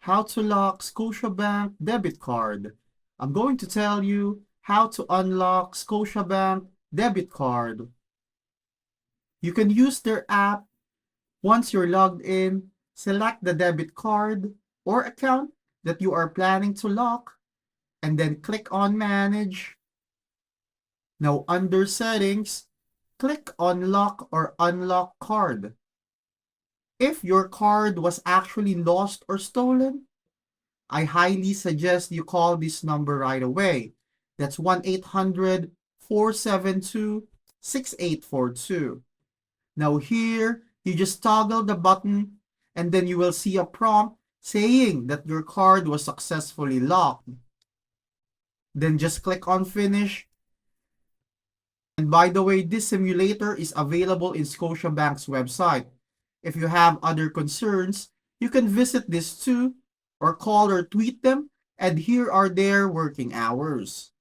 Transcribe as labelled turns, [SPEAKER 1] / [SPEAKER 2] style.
[SPEAKER 1] How to lock Scotiabank debit card. I'm going to tell you how to unlock Scotiabank debit card. You can use their app. Once you're logged in, select the debit card or account that you are planning to lock and then click on Manage. Now under Settings, click on Lock or Unlock Card. If your card was actually lost or stolen, I highly suggest you call this number right away. That's 1-800-472-6842. Now here, you just toggle the button and then you will see a prompt saying that your card was successfully locked. Then just click on Finish. And by the way, this simulator is available in Scotiabank's website. If you have other concerns, you can visit this too or call or tweet them, and here are their working hours.